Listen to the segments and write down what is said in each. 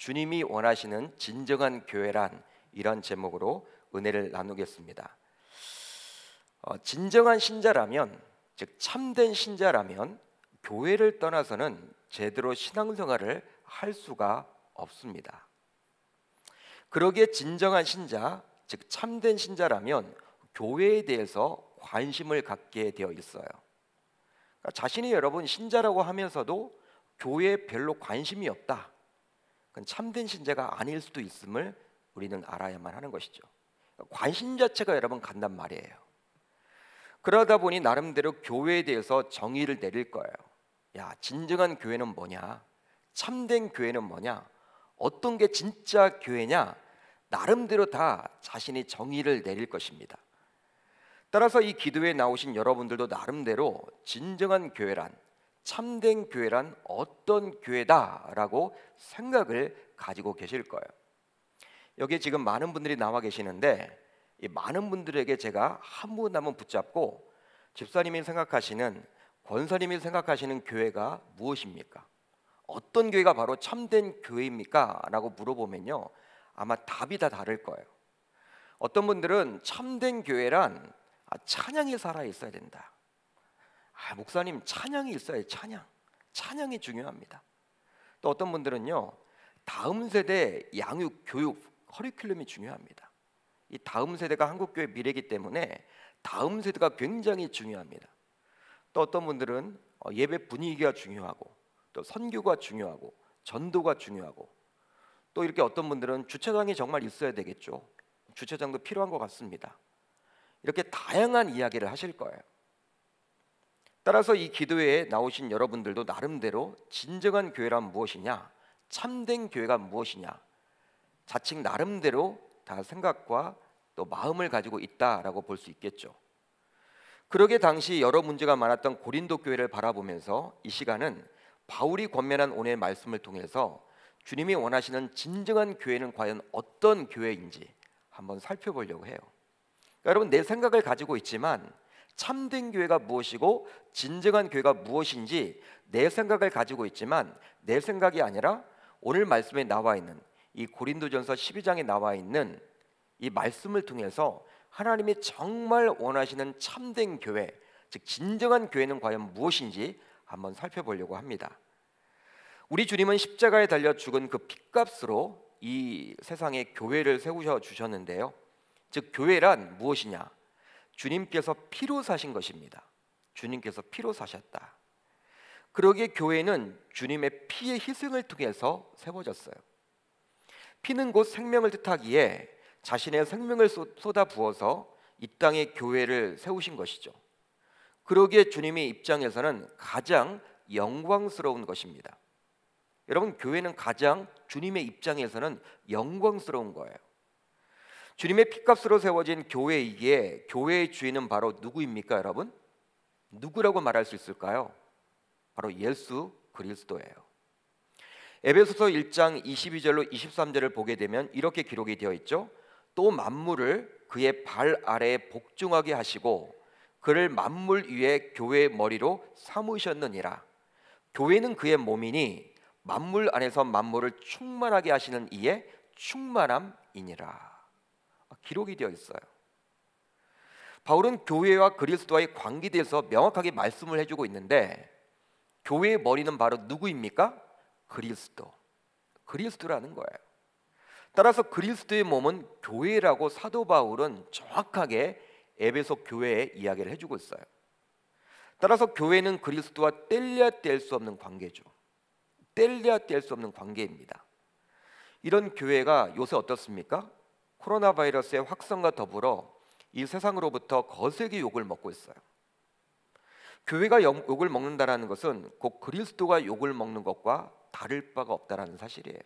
주님이 원하시는 진정한 교회란 이런 제목으로 은혜를 나누겠습니다. 진정한 신자라면, 즉 참된 신자라면 교회를 떠나서는 제대로 신앙생활을 할 수가 없습니다. 그러기에 진정한 신자, 즉 참된 신자라면 교회에 대해서 관심을 갖게 되어 있어요. 그러니까 자신이 여러분 신자라고 하면서도 교회에 별로 관심이 없다, 그건 참된 신자가 아닐 수도 있음을 우리는 알아야만 하는 것이죠. 관심 자체가 여러분 간단 말이에요. 그러다 보니 나름대로 교회에 대해서 정의를 내릴 거예요. 야, 진정한 교회는 뭐냐? 참된 교회는 뭐냐? 어떤 게 진짜 교회냐? 나름대로 다 자신이 정의를 내릴 것입니다. 따라서 이 기도에 나오신 여러분들도 나름대로 진정한 교회란, 참된 교회란 어떤 교회다라고 생각을 가지고 계실 거예요. 여기에 지금 많은 분들이 나와 계시는데, 이 많은 분들에게 제가 한 분 한 분 붙잡고 집사님이 생각하시는, 권사님이 생각하시는 교회가 무엇입니까? 어떤 교회가 바로 참된 교회입니까? 라고 물어보면요, 아마 답이 다 다를 거예요. 어떤 분들은 참된 교회란 찬양이 살아있어야 된다. 목사님 찬양이 있어야 해요. 찬양이 중요합니다. 또 어떤 분들은요, 다음 세대 양육, 교육, 커리큘럼이 중요합니다. 이 다음 세대가 한국교회 미래이기 때문에 다음 세대가 굉장히 중요합니다. 또 어떤 분들은 예배 분위기가 중요하고, 또 선교가 중요하고, 전도가 중요하고, 또 이렇게 어떤 분들은 주차장이 정말 있어야 되겠죠. 주차장도 필요한 것 같습니다. 이렇게 다양한 이야기를 하실 거예요. 따라서 이 기도회에 나오신 여러분들도 나름대로 진정한 교회란 무엇이냐, 참된 교회가 무엇이냐, 자칭 나름대로 다 생각과 또 마음을 가지고 있다라고 볼 수 있겠죠. 그러게 당시 여러 문제가 많았던 고린도 교회를 바라보면서 이 시간은 바울이 권면한 오늘의 말씀을 통해서 주님이 원하시는 진정한 교회는 과연 어떤 교회인지 한번 살펴보려고 해요. 그러니까 여러분, 내 생각을 가지고 있지만 참된 교회가 무엇이고 진정한 교회가 무엇인지 내 생각을 가지고 있지만, 내 생각이 아니라 오늘 말씀에 나와 있는 이 고린도전서 12장에 나와 있는 이 말씀을 통해서 하나님이 정말 원하시는 참된 교회, 즉 진정한 교회는 과연 무엇인지 한번 살펴보려고 합니다. 우리 주님은 십자가에 달려 죽은 그 핏값으로 이 세상에 교회를 세우셔 주셨는데요, 즉 교회란 무엇이냐? 주님께서 피로 사신 것입니다. 주님께서 피로 사셨다. 그러기에 교회는 주님의 피의 희생을 통해서 세워졌어요. 피는 곧 생명을 뜻하기에 자신의 생명을 쏟아 부어서 이 땅에 교회를 세우신 것이죠. 그러기에 주님의 입장에서는 가장 영광스러운 것입니다. 여러분, 교회는 가장 주님의 입장에서는 영광스러운 거예요. 주님의 피값으로 세워진 교회이기에 교회의 주인은 바로 누구입니까, 여러분? 누구라고 말할 수 있을까요? 바로 예수 그리스도예요. 에베소서 1장 22절로 23절을 보게 되면 이렇게 기록이 되어 있죠. 또 만물을 그의 발 아래에 복종하게 하시고 그를 만물 위에 교회의 머리로 삼으셨느니라. 교회는 그의 몸이니 만물 안에서 만물을 충만하게 하시는 이의 충만함이니라. 기록이 되어 있어요. 바울은 교회와 그리스도와의 관계에 대해서 명확하게 말씀을 해주고 있는데, 교회의 머리는 바로 누구입니까? 그리스도라는 거예요. 따라서 그리스도의 몸은 교회라고 사도 바울은 정확하게 에베소 교회에 이야기를 해주고 있어요. 따라서 교회는 그리스도와 뗄래야 뗄 수 없는 관계죠. 뗄래야 뗄 수 없는 관계입니다. 이런 교회가 요새 어떻습니까? 코로나 바이러스의 확산과 더불어 이 세상으로부터 거세게 욕을 먹고 있어요. 교회가 욕을 먹는다는 것은 곧 그리스도가 욕을 먹는 것과 다를 바가 없다는 사실이에요.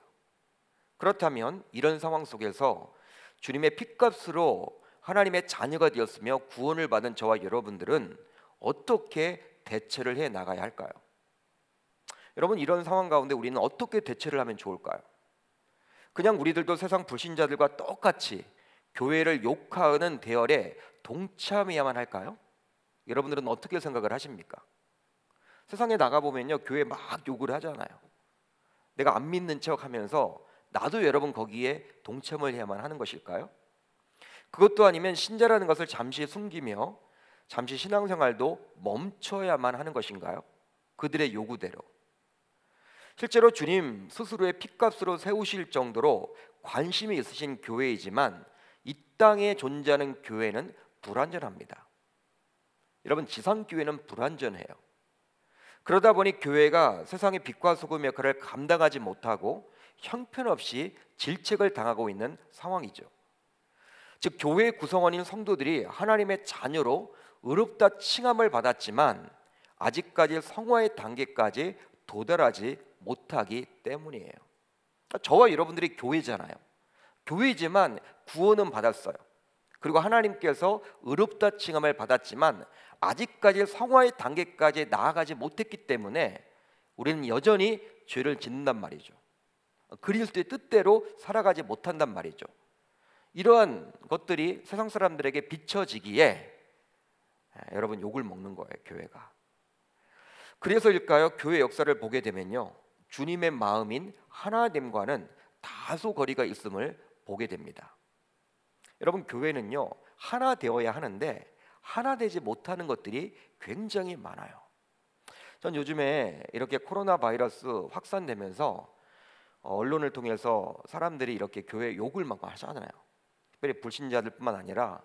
그렇다면 이런 상황 속에서 주님의 핏값으로 하나님의 자녀가 되었으며 구원을 받은 저와 여러분들은 어떻게 대처를 해 나가야 할까요? 여러분, 이런 상황 가운데 우리는 어떻게 대처를 하면 좋을까요? 그냥 우리들도 세상 불신자들과 똑같이 교회를 욕하는 대열에 동참해야만 할까요? 여러분들은 어떻게 생각을 하십니까? 세상에 나가보면요, 교회 막 욕을 하잖아요. 내가 안 믿는 척 하면서 나도 여러분 거기에 동참을 해야만 하는 것일까요? 그것도 아니면 신자라는 것을 잠시 숨기며 잠시 신앙생활도 멈춰야만 하는 것인가요? 그들의 요구대로. 실제로 주님 스스로의 핏값으로 세우실 정도로 관심이 있으신 교회이지만 이 땅에 존재하는 교회는 불완전합니다. 여러분, 지상교회는 불완전해요. 그러다 보니 교회가 세상의 빛과 소금 역할을 감당하지 못하고 형편없이 질책을 당하고 있는 상황이죠. 즉, 교회의 구성원인 성도들이 하나님의 자녀로 의롭다 칭함을 받았지만 아직까지 성화의 단계까지 도달하지 못하기 때문이에요. 저와 여러분들이 교회잖아요. 교회지만 구원은 받았어요. 그리고 하나님께서 의롭다 칭함을 받았지만 아직까지 성화의 단계까지 나아가지 못했기 때문에 우리는 여전히 죄를 짓는단 말이죠. 그리스도의 뜻대로 살아가지 못한단 말이죠. 이러한 것들이 세상 사람들에게 비춰지기에 여러분 욕을 먹는 거예요, 교회가. 그래서일까요? 교회 역사를 보게 되면요, 주님의 마음인 하나됨과는 다소 거리가 있음을 보게 됩니다. 여러분, 교회는요 하나 되어야 하는데 하나 되지 못하는 것들이 굉장히 많아요. 전 요즘에 이렇게 코로나 바이러스 확산되면서 언론을 통해서 사람들이 이렇게 교회 욕을 막 하잖아요. 특별히 불신자들뿐만 아니라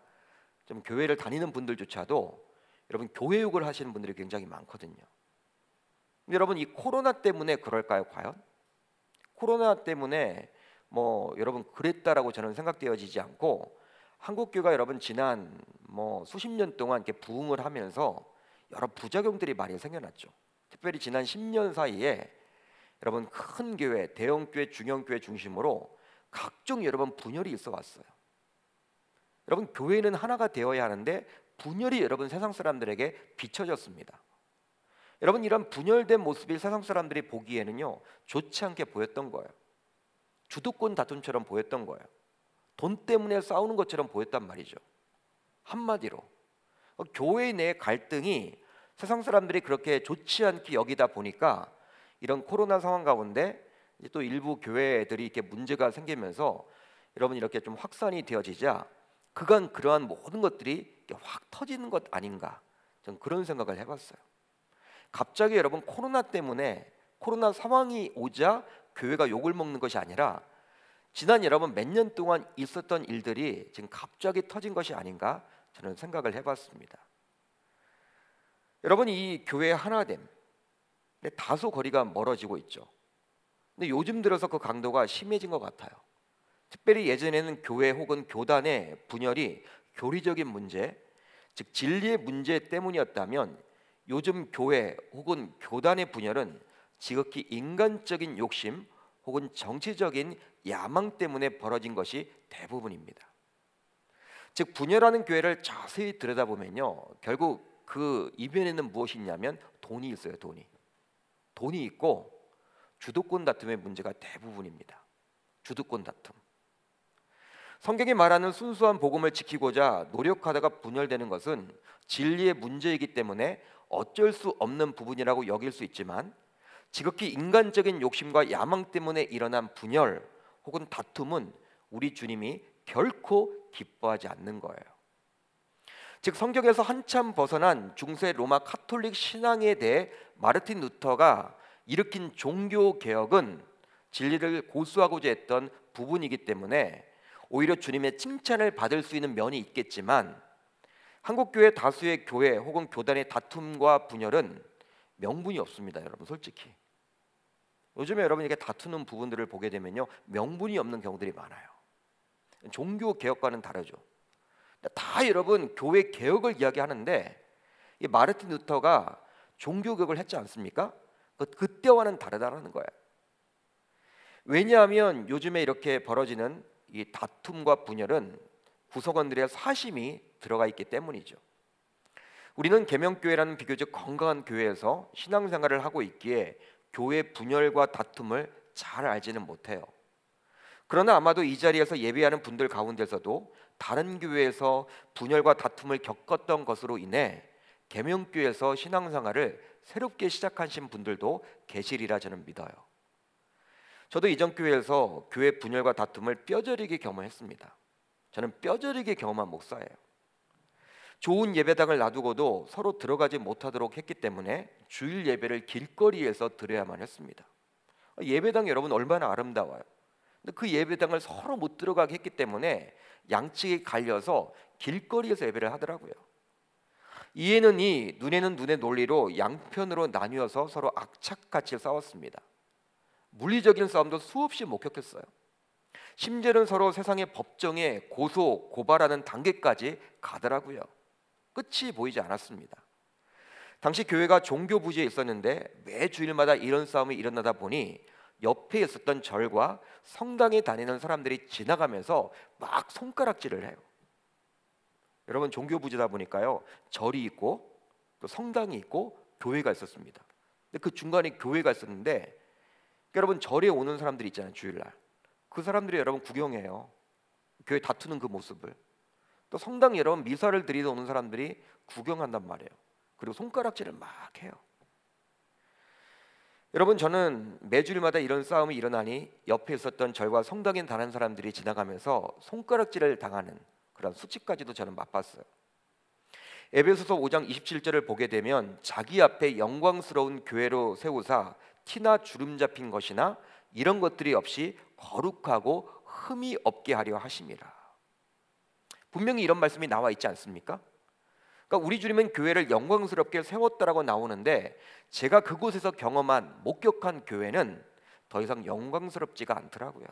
좀 교회를 다니는 분들조차도 여러분 교회 욕을 하시는 분들이 굉장히 많거든요. 근데 여러분, 이 코로나 때문에 그럴까요, 과연? 코로나 때문에 여러분 그랬다라고 저는 생각되어지지 않고, 한국교회가 여러분 지난 수십 년 동안 이렇게 부흥을 하면서 여러 부작용들이 많이 생겨났죠. 특별히 지난 10년 사이에 여러분 큰 교회, 대형 교회, 중형 교회 중심으로 각종 여러분 분열이 있어 왔어요. 여러분, 교회는 하나가 되어야 하는데 분열이 여러분 세상 사람들에게 비춰졌습니다. 여러분, 이런 분열된 모습이 세상 사람들이 보기에는요 좋지 않게 보였던 거예요. 주도권 다툼처럼 보였던 거예요. 돈 때문에 싸우는 것처럼 보였단 말이죠. 한마디로 교회 내 갈등이 세상 사람들이 그렇게 좋지 않게 여기다 보니까 이런 코로나 상황 가운데 또 일부 교회들이 이렇게 문제가 생기면서 여러분 이렇게 좀 확산이 되어지자 그간 그러한 모든 것들이 확 터지는 것 아닌가, 저는 그런 생각을 해봤어요. 갑자기 여러분 코로나 때문에 코로나 상황이 오자 교회가 욕을 먹는 것이 아니라 지난 여러분 몇 년 동안 있었던 일들이 지금 갑자기 터진 것이 아닌가, 저는 생각을 해봤습니다. 여러분, 이 교회 하나됨 다소 거리가 멀어지고 있죠. 근데 요즘 들어서 그 강도가 심해진 것 같아요. 특별히 예전에는 교회 혹은 교단의 분열이 교리적인 문제, 즉 진리의 문제 때문이었다면 요즘 교회 혹은 교단의 분열은 지극히 인간적인 욕심 혹은 정치적인 야망 때문에 벌어진 것이 대부분입니다. 즉, 분열하는 교회를 자세히 들여다보면요, 결국 그 이변에는 무엇이 있냐면 돈이 있어요. 돈이 있고 주도권 다툼의 문제가 대부분입니다. 주도권 다툼. 성경이 말하는 순수한 복음을 지키고자 노력하다가 분열되는 것은 진리의 문제이기 때문에 어쩔 수 없는 부분이라고 여길 수 있지만, 지극히 인간적인 욕심과 야망 때문에 일어난 분열 혹은 다툼은 우리 주님이 결코 기뻐하지 않는 거예요. 즉, 성경에서 한참 벗어난 중세 로마 카톨릭 신앙에 대해 마르틴 루터가 일으킨 종교 개혁은 진리를 고수하고자 했던 부분이기 때문에 오히려 주님의 칭찬을 받을 수 있는 면이 있겠지만, 한국교회 다수의 교회 혹은 교단의 다툼과 분열은 명분이 없습니다. 여러분, 솔직히 요즘에 여러분 이렇게 다투는 부분들을 보게 되면요, 명분이 없는 경우들이 많아요. 종교 개혁과는 다르죠. 다 여러분 교회 개혁을 이야기하는데 이 마르틴 루터가 종교 개혁을 했지 않습니까? 그때와는 다르다는 거예요. 왜냐하면 요즘에 이렇게 벌어지는 이 다툼과 분열은 구성원들의 사심이 들어가 있기 때문이죠. 우리는 계명교회라는 비교적 건강한 교회에서 신앙생활을 하고 있기에 교회 분열과 다툼을 잘 알지는 못해요. 그러나 아마도 이 자리에서 예배하는 분들 가운데서도 다른 교회에서 분열과 다툼을 겪었던 것으로 인해 계명교회에서 신앙생활을 새롭게 시작하신 분들도 계시리라 저는 믿어요. 저도 이전 교회에서 교회 분열과 다툼을 뼈저리게 경험했습니다. 저는 뼈저리게 경험한 목사예요. 좋은 예배당을 놔두고도 서로 들어가지 못하도록 했기 때문에 주일 예배를 길거리에서 드려야만 했습니다. 예배당 여러분 얼마나 아름다워요. 근데 그 예배당을 서로 못 들어가게 했기 때문에 양측이 갈려서 길거리에서 예배를 하더라고요. 이에는 이, 눈에는 눈의 논리로 양편으로 나뉘어서 서로 악착같이 싸웠습니다. 물리적인 싸움도 수없이 목격했어요. 심지어는 서로 세상의 법정에 고소, 고발하는 단계까지 가더라고요. 끝이 보이지 않았습니다. 당시 교회가 종교 부지에 있었는데 매 주일마다 이런 싸움이 일어나다 보니 옆에 있었던 절과 성당에 다니는 사람들이 지나가면서 막 손가락질을 해요. 여러분, 종교 부지다 보니까요, 절이 있고 또 성당이 있고 교회가 있었습니다. 근데 그 중간에 교회가 있었는데, 여러분, 절에 오는 사람들이 있잖아요. 주일날 그 사람들이 여러분 구경해요. 교회 다투는 그 모습을. 또 성당 여러분 미사를 드리러 오는 사람들이 구경한단 말이에요. 그리고 손가락질을 막 해요. 여러분, 저는 매주일마다 이런 싸움이 일어나니 옆에 있었던 절과 성당에 다른 사람들이 지나가면서 손가락질을 당하는 그런 수치까지도 저는 맛봤어요. 에베소서 5장 27절을 보게 되면 자기 앞에 영광스러운 교회로 세우사 티나 주름 잡힌 것이나 이런 것들이 없이 거룩하고 흠이 없게 하려 하심이라. 분명히 이런 말씀이 나와 있지 않습니까? 그러니까 우리 주님은 교회를 영광스럽게 세웠다라고 나오는데, 제가 그곳에서 경험한, 목격한 교회는 더 이상 영광스럽지가 않더라고요.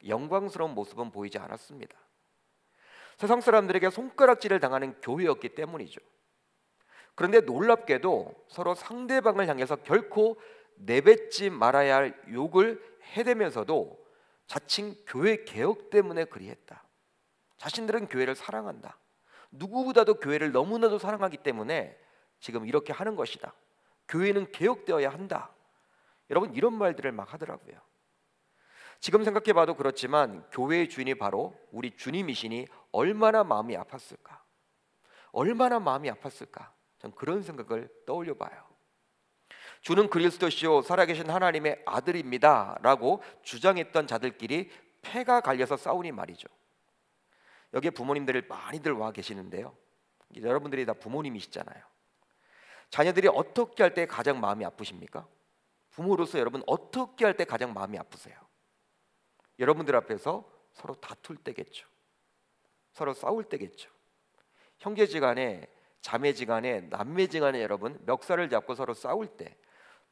영광스러운 모습은 보이지 않았습니다. 세상 사람들에게 손가락질을 당하는 교회였기 때문이죠. 그런데 놀랍게도 서로 상대방을 향해서 결코 내뱉지 말아야 할 욕을 해대면서도 자칭 교회 개혁 때문에 그리했다. 자신들은 교회를 사랑한다. 누구보다도 교회를 너무나도 사랑하기 때문에 지금 이렇게 하는 것이다. 교회는 개혁되어야 한다. 여러분, 이런 말들을 막 하더라고요. 지금 생각해봐도 그렇지만 교회의 주인이 바로 우리 주님이시니 얼마나 마음이 아팠을까? 얼마나 마음이 아팠을까? 전 그런 생각을 떠올려 봐요. 주는 그리스도시요 살아계신 하나님의 아들입니다 라고 주장했던 자들끼리 패가 갈려서 싸우니 말이죠. 여기에 부모님들 많이들 와 계시는데요, 여러분들이 다 부모님이시잖아요. 자녀들이 어떻게 할 때 가장 마음이 아프십니까? 부모로서 여러분 어떻게 할 때 가장 마음이 아프세요? 여러분들 앞에서 서로 다툴 때겠죠. 서로 싸울 때겠죠. 형제지간에, 자매지간에, 남매지간에 여러분 멱살을 잡고 서로 싸울 때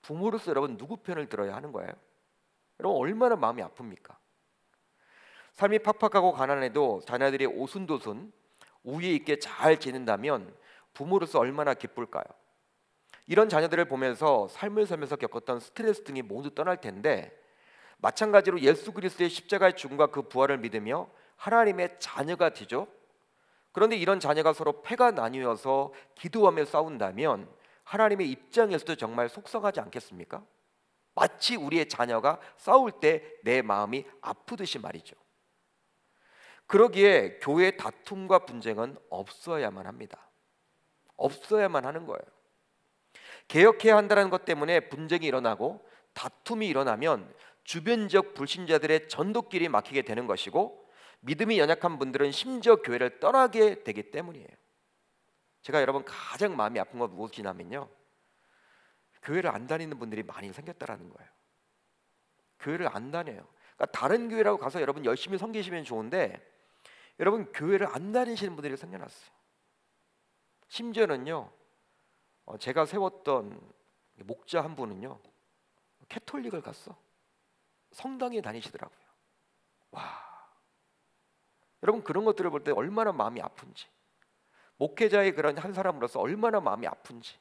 부모로서 여러분 누구 편을 들어야 하는 거예요? 여러분 얼마나 마음이 아픕니까? 삶이 팍팍하고 가난해도 자녀들이 오순도순 우애 있게 잘 지낸다면 부모로서 얼마나 기쁠까요? 이런 자녀들을 보면서 삶을 살면서 겪었던 스트레스 등이 모두 떠날 텐데, 마찬가지로 예수 그리스도의 십자가의 죽음과 그 부활을 믿으며 하나님의 자녀가 되죠. 그런데 이런 자녀가 서로 패가 나뉘어서 기도하며 싸운다면 하나님의 입장에서도 정말 속상하지 않겠습니까? 마치 우리의 자녀가 싸울 때 내 마음이 아프듯이 말이죠. 그러기에 교회의 다툼과 분쟁은 없어야만 합니다. 없어야만 하는 거예요. 개혁해야 한다는 것 때문에 분쟁이 일어나고 다툼이 일어나면 주변 지역 불신자들의 전도길이 막히게 되는 것이고, 믿음이 연약한 분들은 심지어 교회를 떠나게 되기 때문이에요. 제가 여러분 가장 마음이 아픈 건 무엇이냐면요, 교회를 안 다니는 분들이 많이 생겼다라는 거예요. 교회를 안 다녀요. 그러니까 다른 교회라고 가서 여러분 열심히 섬기시면 좋은데, 여러분 교회를 안 다니시는 분들이 생겨났어요. 심지어는요, 제가 세웠던 목자 한 분은요 캐톨릭을 갔어. 성당에 다니시더라고요. 와, 여러분 그런 것들을 볼 때 얼마나 마음이 아픈지, 목회자의 그런 한 사람으로서 얼마나 마음이 아픈지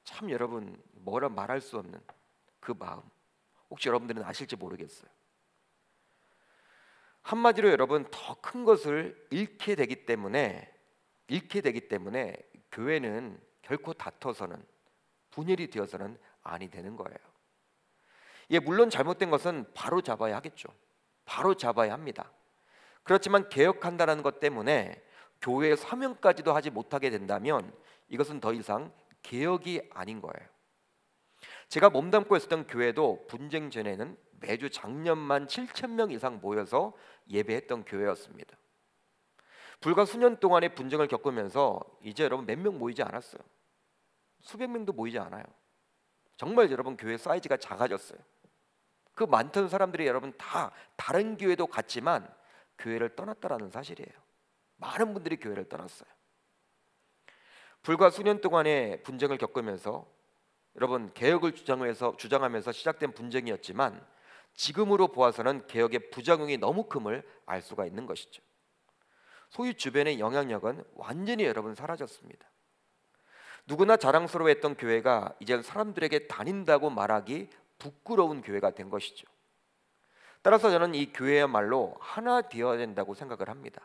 참 여러분 뭐라 말할 수 없는 그 마음, 혹시 여러분들은 아실지 모르겠어요. 한마디로 여러분 더 큰 것을 잃게 되기 때문에 교회는 결코 다퉈서는, 분열이 되어서는 아니 되는 거예요. 예, 물론 잘못된 것은 바로 잡아야 하겠죠. 바로 잡아야 합니다. 그렇지만 개혁한다는 것 때문에 교회의 사명까지도 하지 못하게 된다면 이것은 더 이상 개혁이 아닌 거예요. 제가 몸담고 있었던 교회도 분쟁 전에는 매주 작년만 7,000명 이상 모여서 예배했던 교회였습니다. 불과 수년 동안의 분쟁을 겪으면서 이제 여러분 몇 명 모이지 않았어요. 수백 명도 모이지 않아요. 정말 여러분 교회 사이즈가 작아졌어요. 그 많던 사람들이 여러분 다 다른 교회도 갔지만 교회를 떠났다라는 사실이에요. 많은 분들이 교회를 떠났어요. 불과 수년 동안의 분쟁을 겪으면서 여러분 개혁을 주장하면서 시작된 분쟁이었지만 지금으로 보아서는 개혁의 부작용이 너무 큼을 알 수가 있는 것이죠. 소위 주변의 영향력은 완전히 여러분 사라졌습니다. 누구나 자랑스러워했던 교회가 이제 사람들에게 다닌다고 말하기 부끄러운 교회가 된 것이죠. 따라서 저는 이 교회야말로 하나 되어야 된다고 생각을 합니다.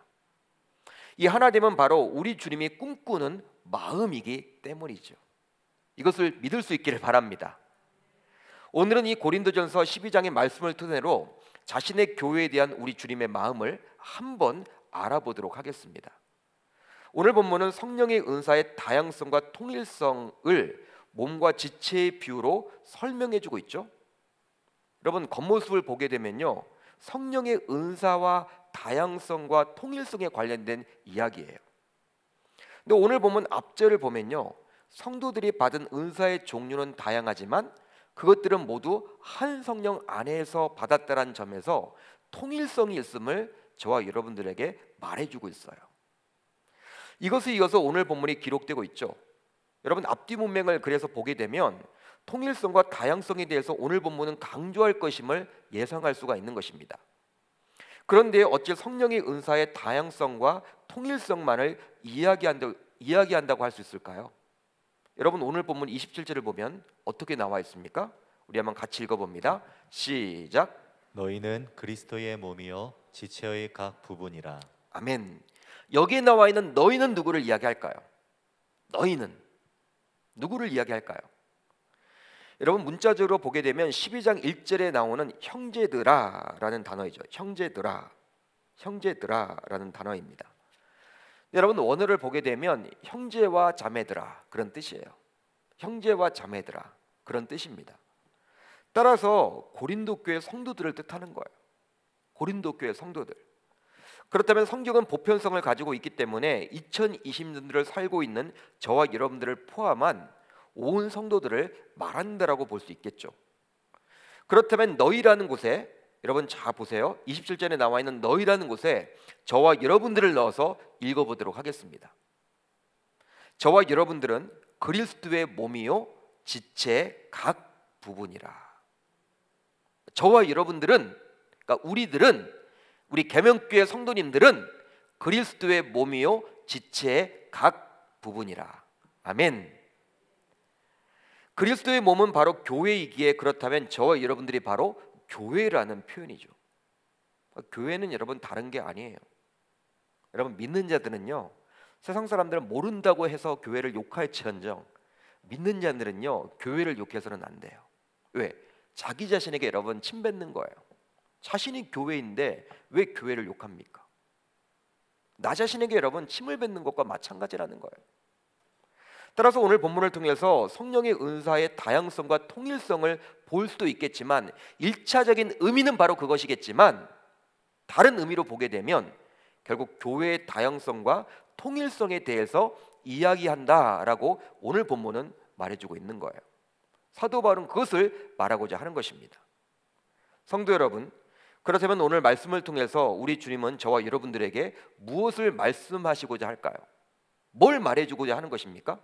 이 하나됨은 바로 우리 주님이 꿈꾸는 마음이기 때문이죠. 이것을 믿을 수 있기를 바랍니다. 오늘은 이 고린도전서 12장의 말씀을 토대로 자신의 교회에 대한 우리 주님의 마음을 한번 알아보도록 하겠습니다. 오늘 본문은 성령의 은사의 다양성과 통일성을 몸과 지체의 비유로 설명해주고 있죠. 여러분 겉모습을 보게 되면요, 성령의 은사와 다양성과 통일성에 관련된 이야기예요. 근데 오늘 보면 앞절을 보면요, 성도들이 받은 은사의 종류는 다양하지만 그것들은 모두 한 성령 안에서 받았다는 점에서 통일성이 있음을 저와 여러분들에게 말해주고 있어요. 이것에 이어서 오늘 본문이 기록되고 있죠. 여러분 앞뒤 문맥을 그래서 보게 되면 통일성과 다양성에 대해서 오늘 본문은 강조할 것임을 예상할 수가 있는 것입니다. 그런데 어찌 성령의 은사의 다양성과 통일성만을 이야기한다고 할 수 있을까요? 여러분 오늘 본문 27절을 보면 어떻게 나와 있습니까? 우리 한번 같이 읽어봅니다. 시작. 너희는 그리스도의 몸이요 지체의 각 부분이라. 아멘. 여기에 나와 있는 너희는 누구를 이야기할까요? 너희는 누구를 이야기할까요? 여러분 문자적으로 보게 되면 12장 1절에 나오는 형제들아라는 단어이죠. 형제들아라는 단어입니다. 여러분 원어를 보게 되면 형제와 자매들아 그런 뜻이에요. 형제와 자매들아 그런 뜻입니다. 따라서 고린도 교회 성도들을 뜻하는 거예요. 고린도 교회 성도들. 그렇다면 성경은 보편성을 가지고 있기 때문에 2020년들을 살고 있는 저와 여러분들을 포함한 온 성도들을 말한다라고 볼 수 있겠죠. 그렇다면 너희라는 곳에 여러분 자 보세요. 27절에 나와 있는 너희라는 곳에 저와 여러분들을 넣어서 읽어보도록 하겠습니다. 저와 여러분들은 그리스도의 몸이요 지체 각 부분이라. 저와 여러분들은, 그러니까 우리 계명교회 성도님들은 그리스도의 몸이요 지체의 각 부분이라. 아멘. 그리스도의 몸은 바로 교회이기에 그렇다면 저와 여러분들이 바로 교회라는 표현이죠. 교회는 여러분 다른 게 아니에요. 여러분 믿는 자들은요, 세상 사람들은 모른다고 해서 교회를 욕할지언정 믿는 자들은요 교회를 욕해서는 안 돼요. 왜? 자기 자신에게 여러분 침뱉는 거예요. 자신이 교회인데 왜 교회를 욕합니까? 나 자신에게 여러분 침을 뱉는 것과 마찬가지라는 거예요. 따라서 오늘 본문을 통해서 성령의 은사의 다양성과 통일성을 볼 수도 있겠지만 1차적인 의미는 바로 그것이겠지만 다른 의미로 보게 되면 결국 교회의 다양성과 통일성에 대해서 이야기한다라고 오늘 본문은 말해주고 있는 거예요. 사도 바울은 그것을 말하고자 하는 것입니다. 성도 여러분, 그렇다면 오늘 말씀을 통해서 우리 주님은 저와 여러분들에게 무엇을 말씀하시고자 할까요? 뭘 말해주고자 하는 것입니까?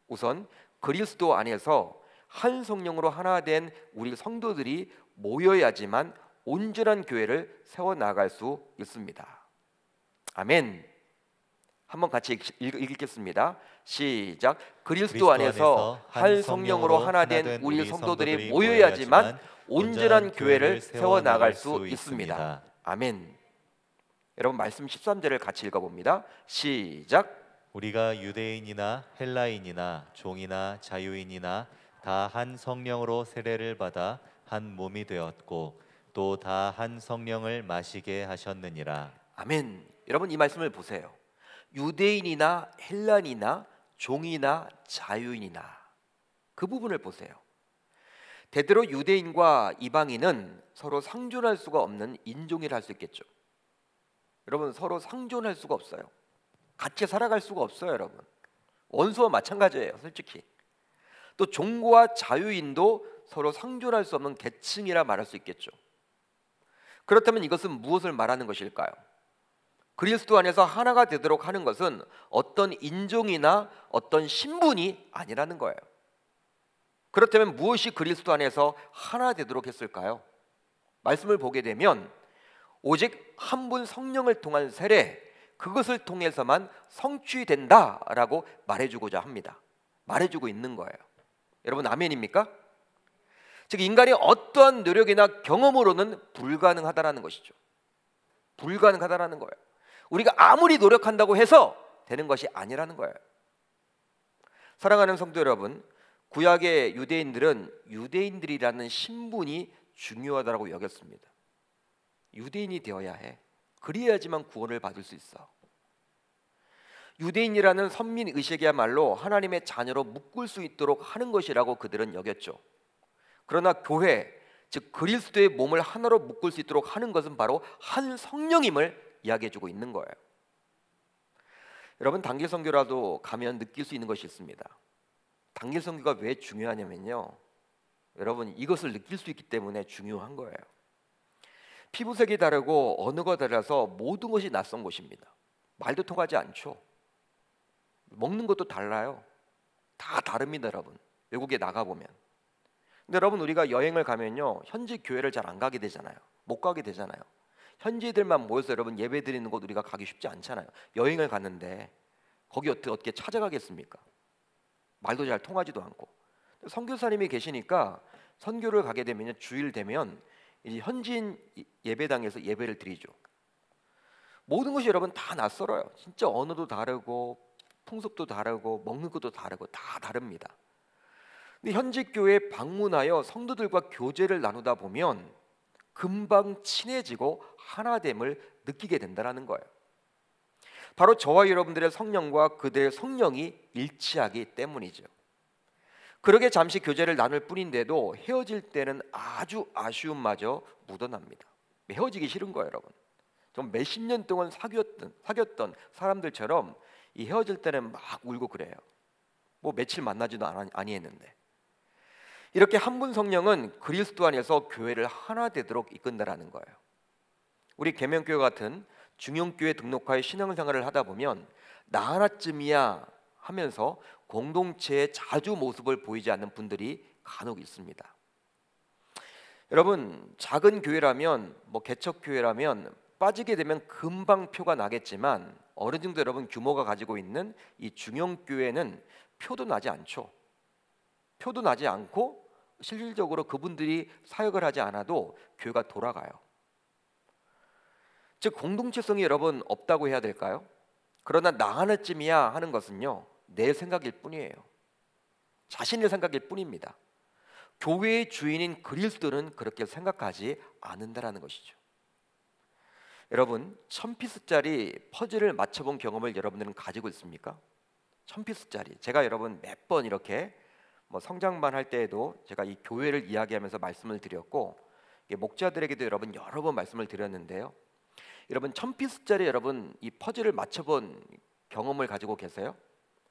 우선 그리스도 안에서 한 성령으로 하나 된 우리 성도들이 모여야지만 온전한 교회를 세워나갈 수 있습니다. 아멘. 한번 같이 읽겠습니다. 시작. 그리스도 안에서 한 성령으로 하나 된 우리 성도들이 모여야지만 온전한 교회를 세워나갈 수 있습니다. 아멘. 여러분 말씀 13절을 같이 읽어봅니다. 시작. 우리가 유대인이나 헬라인이나 종이나 자유인이나 다 한 성령으로 세례를 받아 한 몸이 되었고 또 다 한 성령을 마시게 하셨느니라. 아멘. 여러분 이 말씀을 보세요. 유대인이나 헬라인이나 종이나 자유인이나 그 부분을 보세요. 대대로 유대인과 이방인은 서로 상존할 수가 없는 인종이라 할 수 있겠죠. 여러분, 서로 상존할 수가 없어요. 같이 살아갈 수가 없어요, 여러분. 원수와 마찬가지예요, 솔직히. 또 종교와 자유인도 서로 상존할 수 없는 계층이라 말할 수 있겠죠. 그렇다면 이것은 무엇을 말하는 것일까요? 그리스도 안에서 하나가 되도록 하는 것은 어떤 인종이나 어떤 신분이 아니라는 거예요. 그렇다면 무엇이 그리스도 안에서 하나 되도록 했을까요? 말씀을 보게 되면 오직 한 분 성령을 통한 세례, 그것을 통해서만 성취된다라고 말해주고자 합니다. 말해주고 있는 거예요. 여러분, 아멘입니까? 즉, 인간이 어떠한 노력이나 경험으로는 불가능하다라는 것이죠. 불가능하다라는 거예요. 우리가 아무리 노력한다고 해서 되는 것이 아니라는 거예요. 사랑하는 성도 여러분, 구약의 유대인들은 유대인들이라는 신분이 중요하다고 여겼습니다. 유대인이 되어야 해. 그래야지만 구원을 받을 수 있어. 유대인이라는 선민의식이야말로 하나님의 자녀로 묶을 수 있도록 하는 것이라고 그들은 여겼죠. 그러나 교회, 즉 그리스도의 몸을 하나로 묶을 수 있도록 하는 것은 바로 한 성령임을 이야기해주고 있는 거예요. 여러분, 단기 선교라도 가면 느낄 수 있는 것이 있습니다. 단기 선교가 왜 중요하냐면요, 여러분, 이것을 느낄 수 있기 때문에 중요한 거예요. 피부색이 다르고 언어가 달라서 모든 것이 낯선 곳입니다. 말도 통하지 않죠. 먹는 것도 달라요. 다 다릅니다, 여러분. 외국에 나가보면. 근데 여러분, 우리가 여행을 가면요, 현지 교회를 잘 안 가게 되잖아요. 못 가게 되잖아요. 현지들만 모여서 여러분 예배 드리는 곳 우리가 가기 쉽지 않잖아요. 여행을 갔는데 거기 어떻게 찾아가겠습니까? 말도 잘 통하지도 않고. 선교사님이 계시니까 선교를 가게 되면 주일 되면 이제 현지인 예배당에서 예배를 드리죠. 모든 것이 여러분 다 낯설어요. 진짜 언어도 다르고 풍습도 다르고 먹는 것도 다르고 다 다릅니다. 근데 현지 교회에 방문하여 성도들과 교제를 나누다 보면 금방 친해지고 하나됨을 느끼게 된다는 거예요. 바로 저와 여러분들의 성령과 그들의 성령이 일치하기 때문이죠. 그러게 잠시 교제를 나눌 뿐인데도 헤어질 때는 아주 아쉬움마저 묻어납니다. 헤어지기 싫은 거예요, 여러분. 좀 몇십 년 동안 사귀었던 사람들처럼 이 헤어질 때는 막 울고 그래요. 뭐 며칠 만나지도 아니했는데. 이렇게 한 분 성령은 그리스도 안에서 교회를 하나 되도록 이끈다라는 거예요. 우리 계명교회 같은 중용교회 등록하여 신앙생활을 하다 보면 나 하나쯤이야 하면서 공동체의 자주 모습을 보이지 않는 분들이 간혹 있습니다. 여러분, 작은 교회라면 개척교회라면 빠지게 되면 금방 표가 나겠지만 어느 정도 여러분 규모가 가지고 있는 이 중용교회는 표도 나지 않죠. 표도 나지 않고 실질적으로 그분들이 사역을 하지 않아도 교회가 돌아가요. 즉 공동체성이 여러분 없다고 해야 될까요? 그러나 나 하나쯤이야 하는 것은요, 내 생각일 뿐이에요. 자신의 생각일 뿐입니다. 교회의 주인인 그리스도는 그렇게 생각하지 않는다라는 것이죠. 여러분, 1000피스짜리 퍼즐을 맞춰본 경험을 여러분들은 가지고 있습니까? 1000피스짜리. 제가 여러분 몇 번 이렇게 성장반 할 때에도 제가 이 교회를 이야기하면서 말씀을 드렸고 목자들에게도 여러분 여러 번 말씀을 드렸는데요. 여러분 1000피스짜리 여러분 이 퍼즐을 맞춰본 경험을 가지고 계세요?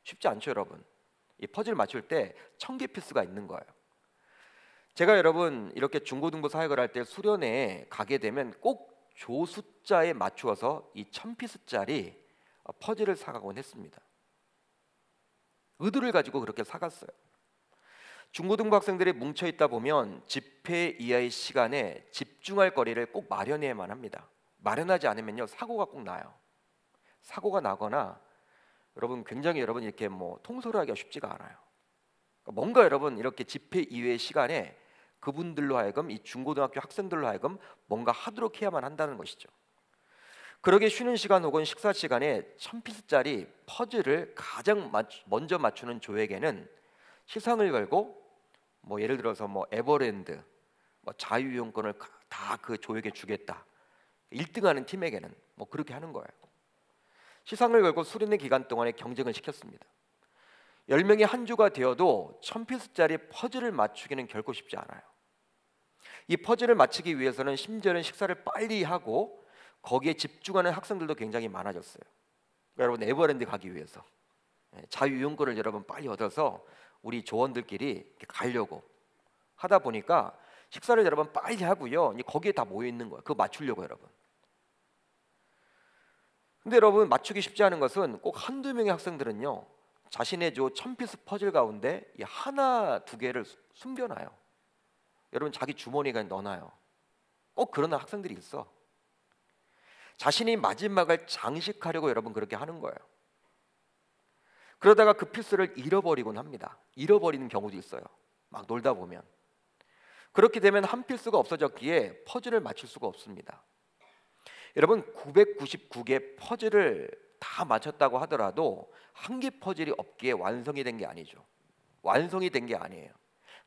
쉽지 않죠, 여러분. 이 퍼즐 맞출 때 1000개 피스가 있는 거예요. 제가 여러분 이렇게 중고등부 사역을 할 때 수련회에 가게 되면 꼭 조 숫자에 맞추어서 이 1000피스짜리 퍼즐을 사가곤 했습니다. 의도를 가지고 그렇게 사갔어요. 중고등부 학생들이 뭉쳐 있다 보면 집회 이하의 시간에 집중할 거리를 꼭 마련해야만 합니다. 마련하지 않으면요 사고가 꼭 나요. 사고가 나거나 여러분 굉장히 여러분 이렇게 통솔을 하기가 쉽지가 않아요. 뭔가 여러분 이렇게 집회 이외의 시간에 그분들로 하여금 이 중고등학교 학생들로 하여금 뭔가 하도록 해야만 한다는 것이죠. 그러게 쉬는 시간 혹은 식사 시간에 1000피스짜리 퍼즐을 가장 먼저 맞추는 조에게는 시상을 걸고 예를 들어서 에버랜드 자유이용권을 다 그 조에게 주겠다. 1등하는 팀에게는 그렇게 하는 거예요. 시상을 걸고 수련회 기간 동안에 경쟁을 시켰습니다. 10명이 한 주가 되어도 1000피스짜리 퍼즐을 맞추기는 결코 쉽지 않아요. 이 퍼즐을 맞추기 위해서는 심지어는 식사를 빨리 하고 거기에 집중하는 학생들도 굉장히 많아졌어요. 그러니까 여러분 에버랜드 가기 위해서 자유이용권을 여러분 빨리 얻어서 우리 조원들끼리 이렇게 가려고 하다 보니까 식사를 여러분 빨리 하고요. 거기에 다 모여 있는 거예요. 그거 맞추려고 여러분. 근데 여러분 맞추기 쉽지 않은 것은 꼭 한두 명의 학생들은요. 자신의 1000피스 퍼즐 가운데 하나 두 개를 숨겨놔요. 여러분 자기 주머니에 넣어놔요. 꼭 그런 학생들이 있어. 자신이 마지막을 장식하려고 여러분 그렇게 하는 거예요. 그러다가 그 피스를 잃어버리곤 합니다. 잃어버리는 경우도 있어요. 막 놀다 보면. 그렇게 되면 한 피스가 없어졌기에 퍼즐을 맞출 수가 없습니다. 여러분 999개 퍼즐을 다 맞췄다고 하더라도 한 개 퍼즐이 없기에 완성이 된 게 아니죠. 완성이 된 게 아니에요.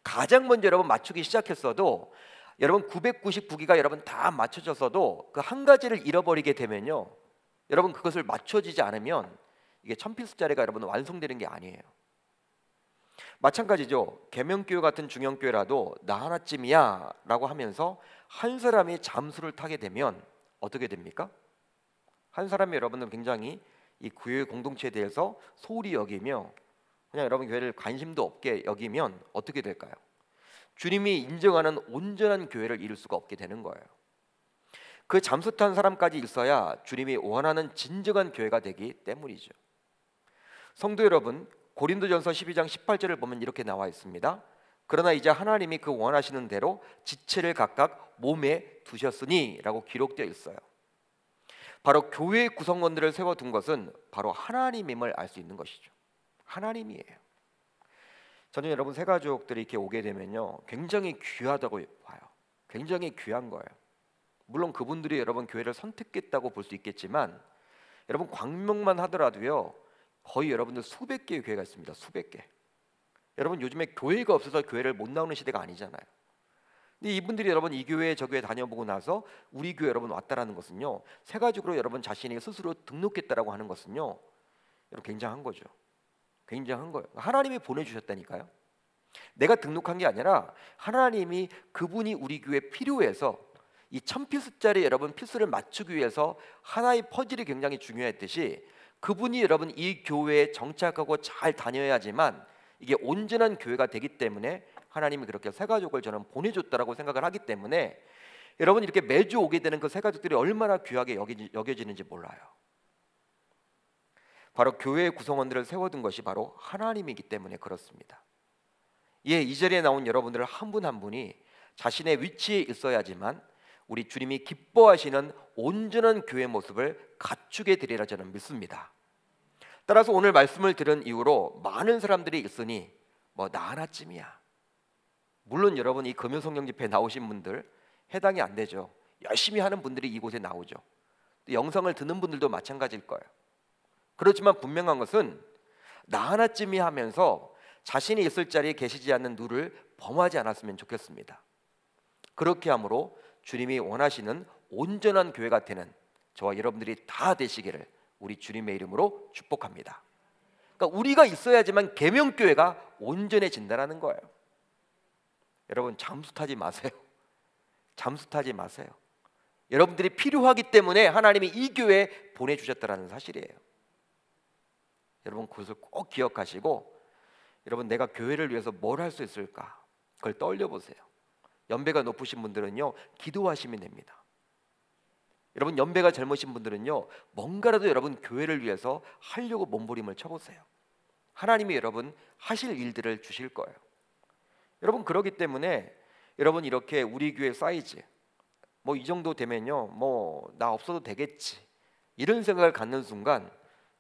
가장 먼저 여러분 맞추기 시작했어도 여러분 999개가 여러분 다 맞춰졌어도 그 한 가지를 잃어버리게 되면요. 여러분 그것을 맞춰지지 않으면 이게 1000피스짜리가 여러분 완성되는 게 아니에요. 마찬가지죠. 계명교회 같은 중형교회라도 나 하나쯤이야 라고 하면서 한 사람이 잠수를 타게 되면 어떻게 됩니까? 한 사람이 여러분은 굉장히 이 교회 공동체에 대해서 소홀히 여기며 그냥 여러분 교회를 관심도 없게 여기면 어떻게 될까요? 주님이 인정하는 온전한 교회를 이룰 수가 없게 되는 거예요. 그 잠수 탄 사람까지 있어야 주님이 원하는 진정한 교회가 되기 때문이죠. 성도 여러분, 고린도전서 12장 18절을 보면 이렇게 나와 있습니다. 그러나 이제 하나님이 그 원하시는 대로 지체를 각각 몸에 두셨으니 라고 기록되어 있어요. 바로 교회의 구성원들을 세워둔 것은 바로 하나님임을 알 수 있는 것이죠. 하나님이에요. 저는 여러분 새가족들이 이렇게 오게 되면요 굉장히 귀하다고 봐요. 굉장히 귀한 거예요. 물론 그분들이 여러분 교회를 선택했다고 볼 수 있겠지만 여러분 광명만 하더라도요 거의 여러분들 수백 개의 교회가 있습니다. 수백 개. 여러분 요즘에 교회가 없어서 교회를 못 나오는 시대가 아니잖아요. 근데 이분들이 여러분 이 교회 저 교회 다녀보고 나서 우리 교회 여러분 왔다라는 것은요 새가족으로 여러분 자신이 스스로 등록했다라고 하는 것은요 여러분 굉장한 거죠. 굉장한 거예요. 하나님이 보내주셨다니까요. 내가 등록한 게 아니라 하나님이 그분이 우리 교회에 필요해서 이 1000피스짜리 여러분 피스를 맞추기 위해서 하나의 퍼즐이 굉장히 중요했듯이 그분이 여러분 이 교회에 정착하고 잘 다녀야지만 이게 온전한 교회가 되기 때문에 하나님이 그렇게 새가족을 저는 보내줬다라고 생각을 하기 때문에 여러분 이렇게 매주 오게 되는 그 새가족들이 얼마나 귀하게 여겨지는지 몰라요. 바로 교회의 구성원들을 세워둔 것이 바로 하나님이기 때문에 그렇습니다. 예, 이 자리에 나온 여러분들 한 분 한 분이 자신의 위치에 있어야지만 우리 주님이 기뻐하시는 온전한 교회 모습을 갖추게 되리라 저는 믿습니다. 따라서 오늘 말씀을 들은 이후로 많은 사람들이 있으니 뭐 나 하나쯤이야. 물론 여러분 이 금요성령 집회에 나오신 분들 해당이 안 되죠. 열심히 하는 분들이 이곳에 나오죠. 또 영상을 듣는 분들도 마찬가지일 거예요. 그렇지만 분명한 것은 나 하나쯤이 하면서 자신이 있을 자리에 계시지 않는 누를 범하지 않았으면 좋겠습니다. 그렇게 함으로 주님이 원하시는 온전한 교회가 되는 저와 여러분들이 다 되시기를 우리 주님의 이름으로 축복합니다. 그러니까 우리가 있어야지만 계명교회가 온전해진다는 거예요. 여러분 잠수 타지 마세요. 잠수 타지 마세요. 여러분들이 필요하기 때문에 하나님이 이 교회에 보내주셨다는 사실이에요. 여러분 그것을 꼭 기억하시고 여러분 내가 교회를 위해서 뭘 할 수 있을까? 그걸 떠올려보세요. 연배가 높으신 분들은요 기도하시면 됩니다. 여러분 연배가 젊으신 분들은요 뭔가라도 여러분 교회를 위해서 하려고 몸부림을 쳐보세요. 하나님이 여러분 하실 일들을 주실 거예요. 여러분 그러기 때문에 여러분 이렇게 우리 교회 사이즈 뭐 이 정도 되면요 뭐 나 없어도 되겠지 이런 생각을 갖는 순간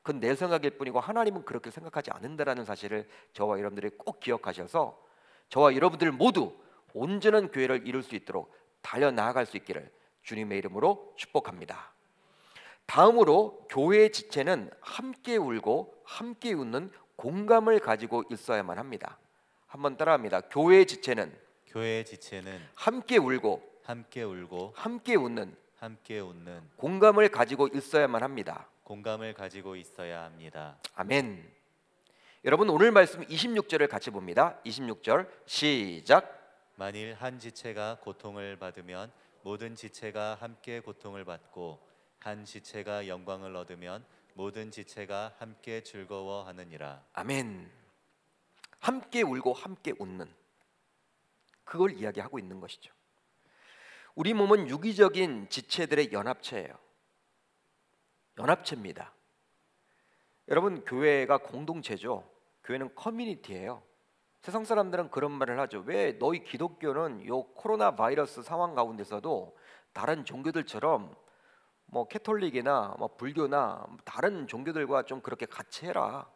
그건 내 생각일 뿐이고 하나님은 그렇게 생각하지 않는다라는 사실을 저와 여러분들이 꼭 기억하셔서 저와 여러분들 모두 온전한 교회를 이룰 수 있도록 달려나아갈 수 있기를 주님의 이름으로 축복합니다. 다음으로 교회의 지체는 함께 울고 함께 웃는 공감을 가지고 있어야만 합니다. 한번 따라합니다. 교회의 지체는 함께 울고 함께 웃는 공감을 가지고 있어야만 합니다. 공감을 가지고 있어야 합니다. 아멘. 여러분 오늘 말씀 26절을 같이 봅니다. 26절 시작. 만일 한 지체가 고통을 받으면 모든 지체가 함께 고통을 받고 한 지체가 영광을 얻으면 모든 지체가 함께 즐거워하느니라. 아멘. 함께 울고 함께 웃는, 그걸 이야기하고 있는 것이죠. 우리 몸은 유기적인 지체들의 연합체예요. 연합체입니다. 여러분, 교회가 공동체죠. 교회는 커뮤니티예요. 세상 사람들은 그런 말을 하죠. 왜 너희 기독교는 요 코로나 바이러스 상황 가운데서도 다른 종교들처럼 뭐 캐톨릭이나 뭐 불교나 다른 종교들과 좀 그렇게 같이 해라,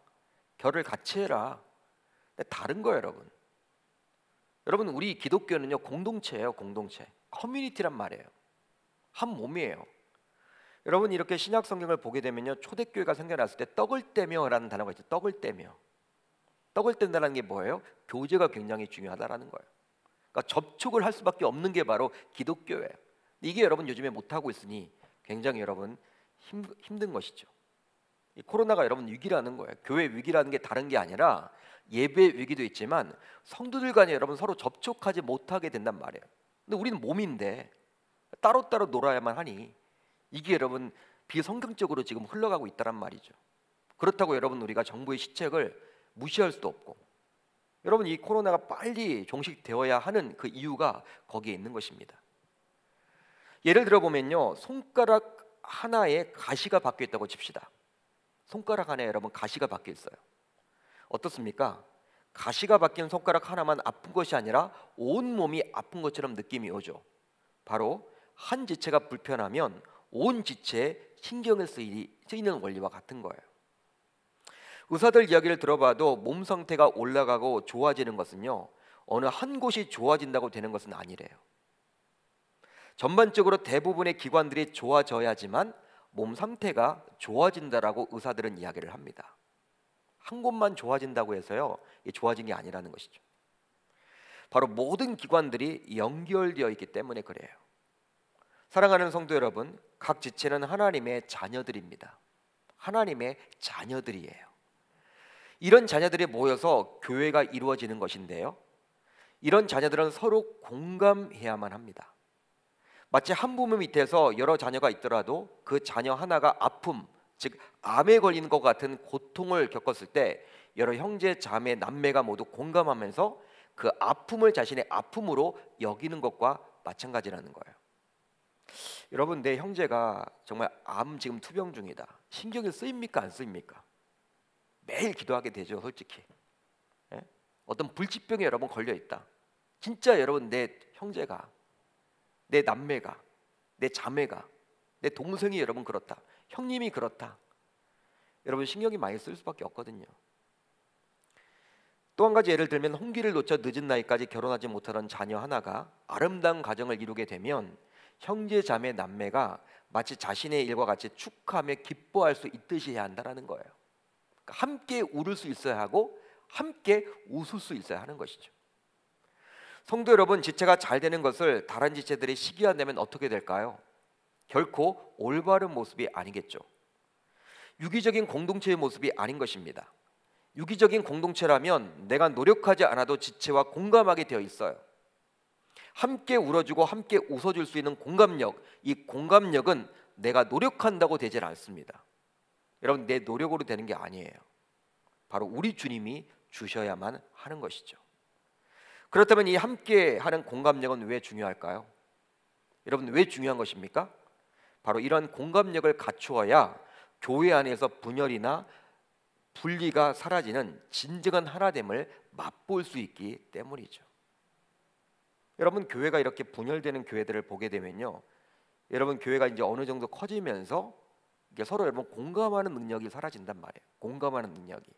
결을 같이 해라. 근데 다른 거예요, 여러분. 여러분, 우리 기독교는요 공동체예요. 공동체, 커뮤니티란 말이에요. 한 몸이에요. 여러분, 이렇게 신약 성경을 보게 되면요, 초대교회가 생겨났을 때 떡을 떼며라는 단어가 있죠. 떡을 떼며. 떡을 뗀다는 게 뭐예요? 교제가 굉장히 중요하다라는 거예요. 그러니까 접촉을 할 수밖에 없는 게 바로 기독교예요. 이게 여러분 요즘에 못 하고 있으니 굉장히 여러분 힘든 것이죠. 이 코로나가 여러분 위기라는 거예요. 교회 위기라는 게 다른 게 아니라 예배 위기도 있지만 성도들 간에 여러분 서로 접촉하지 못하게 된단 말이에요. 근데 우리는 몸인데 따로따로 놀아야만 하니 이게 여러분 비성경적으로 지금 흘러가고 있다란 말이죠. 그렇다고 여러분 우리가 정부의 시책을 무시할 수도 없고, 여러분 이 코로나가 빨리 종식되어야 하는 그 이유가 거기에 있는 것입니다. 예를 들어 보면요, 손가락 하나에 가시가 박혀 있다고 칩시다. 손가락 하나에 여러분 가시가 박혀 있어요. 어떻습니까? 가시가 박힌 손가락 하나만 아픈 것이 아니라 온 몸이 아픈 것처럼 느낌이 오죠. 바로 한 지체가 불편하면 온 지체에 신경을 쓰이는 원리와 같은 거예요. 의사들 이야기를 들어봐도 몸 상태가 올라가고 좋아지는 것은요, 어느 한 곳이 좋아진다고 되는 것은 아니래요. 전반적으로 대부분의 기관들이 좋아져야지만 몸 상태가 좋아진다라고 의사들은 이야기를 합니다. 한 곳만 좋아진다고 해서요, 이게 좋아진 게 아니라는 것이죠. 바로 모든 기관들이 연결되어 있기 때문에 그래요. 사랑하는 성도 여러분, 각 지체는 하나님의 자녀들입니다. 하나님의 자녀들이에요. 이런 자녀들이 모여서 교회가 이루어지는 것인데요, 이런 자녀들은 서로 공감해야만 합니다. 마치 한 부모 밑에서 여러 자녀가 있더라도 그 자녀 하나가 아픔, 즉 암에 걸리는 것 같은 고통을 겪었을 때 여러 형제, 자매, 남매가 모두 공감하면서 그 아픔을 자신의 아픔으로 여기는 것과 마찬가지라는 거예요. 여러분, 내 형제가 정말 암 지금 투병 중이다. 신경이 쓰입니까? 안 쓰입니까? 매일 기도하게 되죠, 솔직히. 예? 어떤 불치병에 여러분 걸려 있다. 진짜 여러분, 내 형제가, 내 남매가, 내 자매가, 내 동생이 여러분 그렇다, 형님이 그렇다. 여러분 신경이 많이 쓸 수밖에 없거든요. 또 한 가지 예를 들면, 홍기를 놓쳐 늦은 나이까지 결혼하지 못하던 자녀 하나가 아름다운 가정을 이루게 되면 형제, 자매, 남매가 마치 자신의 일과 같이 축하하며 기뻐할 수 있듯이 해야 한다는 거예요. 그러니까 함께 울을 수 있어야 하고 함께 웃을 수 있어야 하는 것이죠. 성도 여러분, 지체가 잘 되는 것을 다른 지체들이 시기한다면 어떻게 될까요? 결코 올바른 모습이 아니겠죠. 유기적인 공동체의 모습이 아닌 것입니다. 유기적인 공동체라면 내가 노력하지 않아도 지체와 공감하게 되어 있어요. 함께 울어주고 함께 웃어줄 수 있는 공감력, 이 공감력은 내가 노력한다고 되질 않습니다. 여러분, 내 노력으로 되는 게 아니에요. 바로 우리 주님이 주셔야만 하는 것이죠. 그렇다면 이 함께하는 공감력은 왜 중요할까요? 여러분, 왜 중요한 것입니까? 바로 이런 공감력을 갖추어야 교회 안에서 분열이나 분리가 사라지는 진정한 하나됨을 맛볼 수 있기 때문이죠. 여러분, 교회가 이렇게 분열되는 교회들을 보게 되면요, 여러분 교회가 이제 어느 정도 커지면서 이게 서로 여러분 공감하는 능력이 사라진단 말이에요. 공감하는 능력이.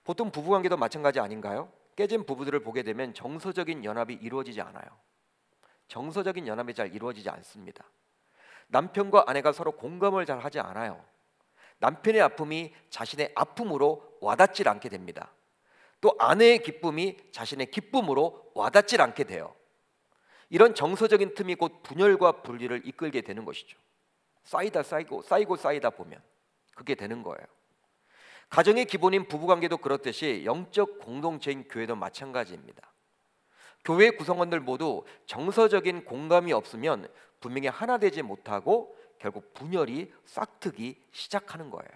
보통 부부관계도 마찬가지 아닌가요? 깨진 부부들을 보게 되면 정서적인 연합이 이루어지지 않아요. 정서적인 연합이 잘 이루어지지 않습니다. 남편과 아내가 서로 공감을 잘 하지 않아요. 남편의 아픔이 자신의 아픔으로 와닿질 않게 됩니다. 또 아내의 기쁨이 자신의 기쁨으로 와닿질 않게 돼요. 이런 정서적인 틈이 곧 분열과 분리를 이끌게 되는 것이죠. 쌓이다 보면 그게 되는 거예요. 가정의 기본인 부부관계도 그렇듯이 영적 공동체인 교회도 마찬가지입니다. 교회 구성원들 모두 정서적인 공감이 없으면 분명히 하나 되지 못하고 결국 분열이 싹트기 시작하는 거예요.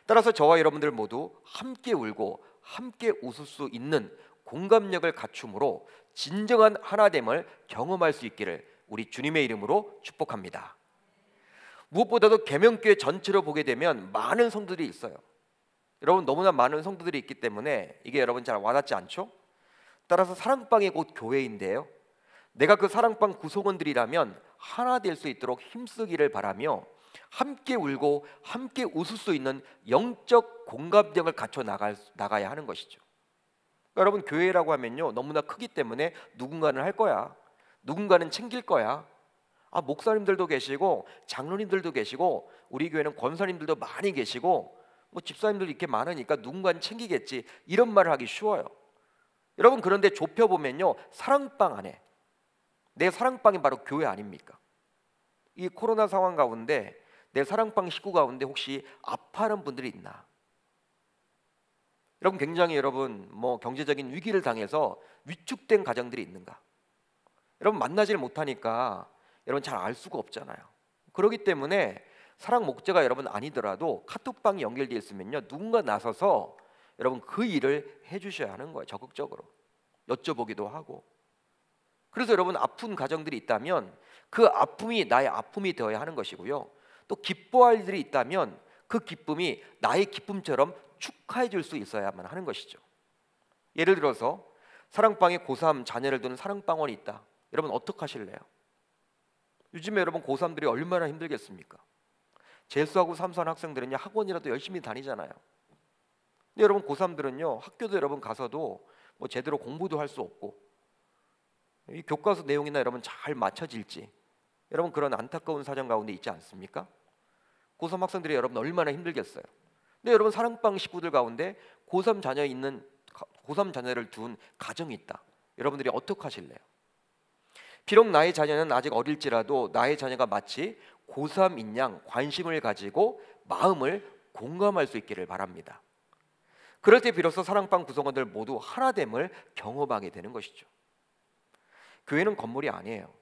따라서 저와 여러분들 모두 함께 울고 함께 웃을 수 있는 공감력을 갖춤으로 진정한 하나됨을 경험할 수 있기를 우리 주님의 이름으로 축복합니다. 무엇보다도 계명교회 전체로 보게 되면 많은 성도들이 있어요. 여러분, 너무나 많은 성도들이 있기 때문에 이게 여러분 잘 와닿지 않죠? 따라서 사랑방이 곧 교회인데요, 내가 그 사랑방 구성원들이라면 하나 될 수 있도록 힘쓰기를 바라며 함께 울고 함께 웃을 수 있는 영적 공감력을 갖춰 나가야 하는 것이죠. 그러니까 여러분, 교회라고 하면요 너무나 크기 때문에 누군가는 할 거야, 누군가는 챙길 거야. 목사님들도 계시고 장로님들도 계시고 우리 교회는 권사님들도 많이 계시고 뭐 집사님들도 이렇게 많으니까 누군가는 챙기겠지, 이런 말을 하기 쉬워요. 여러분, 그런데 좁혀보면요 사랑방 안에, 내 사랑방이 바로 교회 아닙니까? 이 코로나 상황 가운데 내 사랑방 식구 가운데 혹시 아파하는 분들이 있나? 여러분, 굉장히 뭐 경제적인 위기를 당해서 위축된 가정들이 있는가? 여러분, 만나질 못하니까 여러분 잘 알 수가 없잖아요. 그렇기 때문에 사랑 목재가 여러분 아니더라도 카톡방이 연결되어 있으면요 누군가 나서서 여러분 그 일을 해주셔야 하는 거예요. 적극적으로 여쭤보기도 하고. 그래서 여러분, 아픈 가정들이 있다면 그 아픔이 나의 아픔이 되어야 하는 것이고요, 또 기뻐할 일이 있다면 그 기쁨이 나의 기쁨처럼 축하해 줄 수 있어야만 하는 것이죠. 예를 들어서 사랑방에 고3 자녀를 두는 사랑방원이 있다. 여러분, 어떻게 하실래요? 요즘에 여러분 고3들이 얼마나 힘들겠습니까? 재수하고 삼수한 학생들은요 학원이라도 열심히 다니잖아요. 근데 여러분 고3들은요 학교도 여러분 가서도 뭐 제대로 공부도 할 수 없고, 이 교과서 내용이나 여러분 잘 맞춰질지 여러분 그런 안타까운 사정 가운데 있지 않습니까? 고3 학생들이 여러분 얼마나 힘들겠어요. 근데 여러분, 사랑방 식구들 가운데 고3 자녀를 둔 가정이 있다. 여러분들이 어떻게 하실래요? 비록 나의 자녀는 아직 어릴지라도 나의 자녀가 마치 고3인 양 관심을 가지고 마음을 공감할 수 있기를 바랍니다. 그럴 때 비로소 사랑방 구성원들 모두 하나됨을 경험하게 되는 것이죠. 교회는 건물이 아니에요.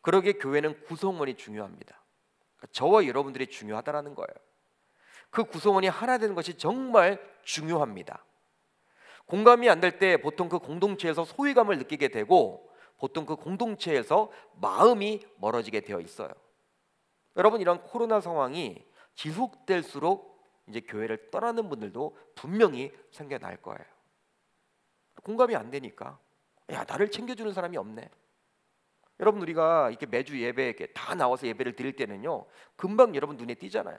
그러기에 교회는 구성원이 중요합니다. 저와 여러분들이 중요하다라는 거예요. 그 구성원이 하나 되는 것이 정말 중요합니다. 공감이 안 될 때 보통 그 공동체에서 소외감을 느끼게 되고 보통 그 공동체에서 마음이 멀어지게 되어 있어요. 여러분, 이런 코로나 상황이 지속될수록 이제 교회를 떠나는 분들도 분명히 생겨날 거예요. 공감이 안 되니까, 야, 나를 챙겨주는 사람이 없네. 여러분, 우리가 이렇게 매주 예배에 이렇게 다 나와서 예배를 드릴 때는요 금방 여러분 눈에 띄잖아요.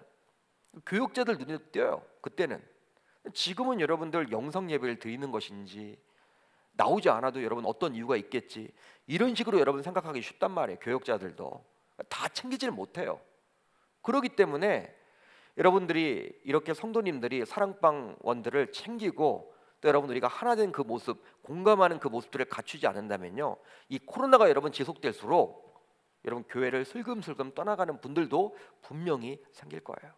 교육자들 눈에 띄어요. 그때는. 지금은 여러분들 영상 예배를 드리는 것인지, 나오지 않아도 여러분 어떤 이유가 있겠지, 이런 식으로 여러분 생각하기 쉽단 말이에요. 교육자들도 다 챙기질 못해요. 그렇기 때문에 여러분들이 이렇게 성도님들이 사랑방원들을 챙기고 또 여러분 우리가 하나 된 그 모습, 공감하는 그 모습들을 갖추지 않는다면요 이 코로나가 여러분 지속될수록 여러분 교회를 슬금슬금 떠나가는 분들도 분명히 생길 거예요.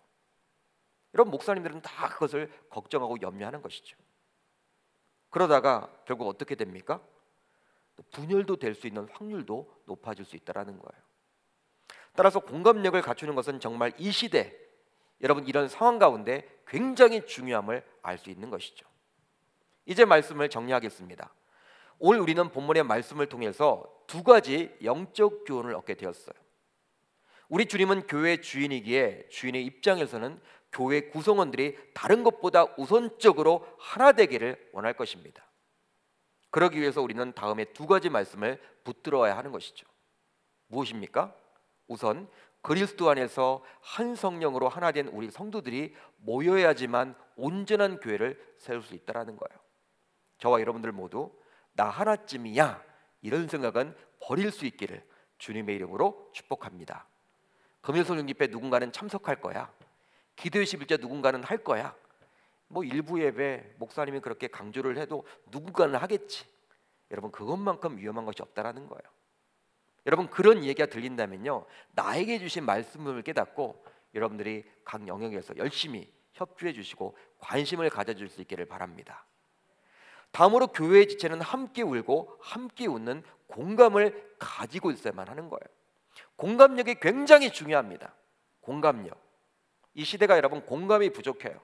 여러분, 목사님들은 다 그것을 걱정하고 염려하는 것이죠. 그러다가 결국 어떻게 됩니까? 분열도 될 수 있는 확률도 높아질 수 있다는 거예요. 따라서 공감력을 갖추는 것은 정말 이 시대, 여러분 이런 상황 가운데 굉장히 중요함을 알 수 있는 것이죠. 이제 말씀을 정리하겠습니다. 오늘 우리는 본문의 말씀을 통해서 두 가지 영적 교훈을 얻게 되었어요. 우리 주님은 교회의 주인이기에 주인의 입장에서는 교회 구성원들이 다른 것보다 우선적으로 하나 되기를 원할 것입니다. 그러기 위해서 우리는 다음에 두 가지 말씀을 붙들어야 하는 것이죠. 무엇입니까? 우선 그리스도 안에서 한 성령으로 하나 된 우리 성도들이 모여야지만 온전한 교회를 세울 수 있다는 거예요. 저와 여러분들 모두 나 하나쯤이야, 이런 생각은 버릴 수 있기를 주님의 이름으로 축복합니다. 금요 성령 집회 누군가는 참석할 거야, 기도의 11자 누군가는 할 거야, 뭐 일부 예배 목사님이 그렇게 강조를 해도 누군가는 하겠지. 여러분, 그것만큼 위험한 것이 없다라는 거예요. 여러분, 그런 얘기가 들린다면요 나에게 주신 말씀을 깨닫고 여러분들이 각 영역에서 열심히 협조해 주시고 관심을 가져줄 수 있기를 바랍니다. 다음으로 교회의 지체는 함께 울고 함께 웃는 공감을 가지고 있어야만 하는 거예요. 공감력이 굉장히 중요합니다. 공감력. 이 시대가 여러분 공감이 부족해요.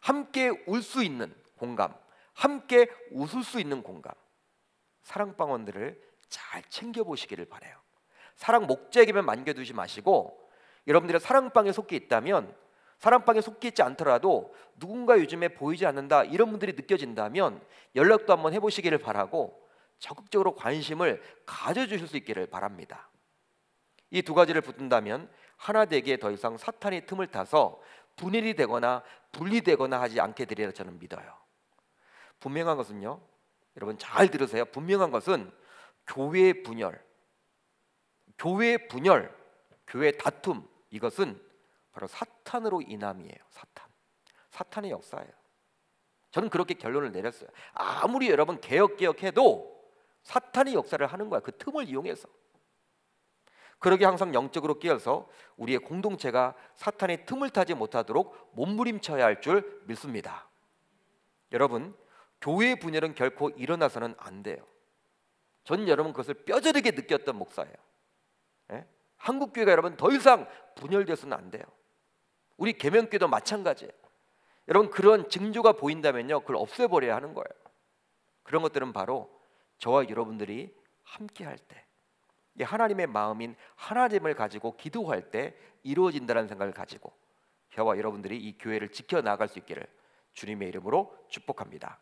함께 울 수 있는 공감, 함께 웃을 수 있는 공감. 사랑방언들을 잘 챙겨보시기를 바라요. 사랑 목재기면 만겨두지 마시고, 여러분들이 사랑방에 속해 있다면, 사랑방에 속해 있지 않더라도 누군가 요즘에 보이지 않는다 이런 분들이 느껴진다면 연락도 한번 해보시기를 바라고, 적극적으로 관심을 가져주실 수 있기를 바랍니다. 이 두 가지를 붙든다면 하나 되기에 더 이상 사탄이 틈을 타서 분열이 되거나 분리되거나 하지 않게 되리라 저는 믿어요. 분명한 것은요, 여러분 잘 들으세요. 분명한 것은 교회의 분열, 교회 다툼, 이것은 바로 사탄으로 인함이에요. 사탄의 역사예요. 저는 그렇게 결론을 내렸어요. 아무리 여러분 개혁해도 사탄이 역사를 하는 거야. 그 틈을 이용해서. 그러게 항상 영적으로 깨어서 우리의 공동체가 사탄의 틈을 타지 못하도록 몸부림쳐야 할 줄 믿습니다. 여러분, 교회의 분열은 결코 일어나서는 안 돼요. 전 여러분 그것을 뼈저리게 느꼈던 목사예요. 예? 한국교회가 여러분 더 이상 분열돼서는 안 돼요. 우리 계명교도 마찬가지예요. 여러분 그런 징조가 보인다면요, 그걸 없애버려야 하는 거예요. 그런 것들은 바로 저와 여러분들이 함께 할 때, 하나님의 마음인 하나님을 가지고 기도할 때 이루어진다는 생각을 가지고 저와 여러분들이 이 교회를 지켜나갈 수 있기를 주님의 이름으로 축복합니다.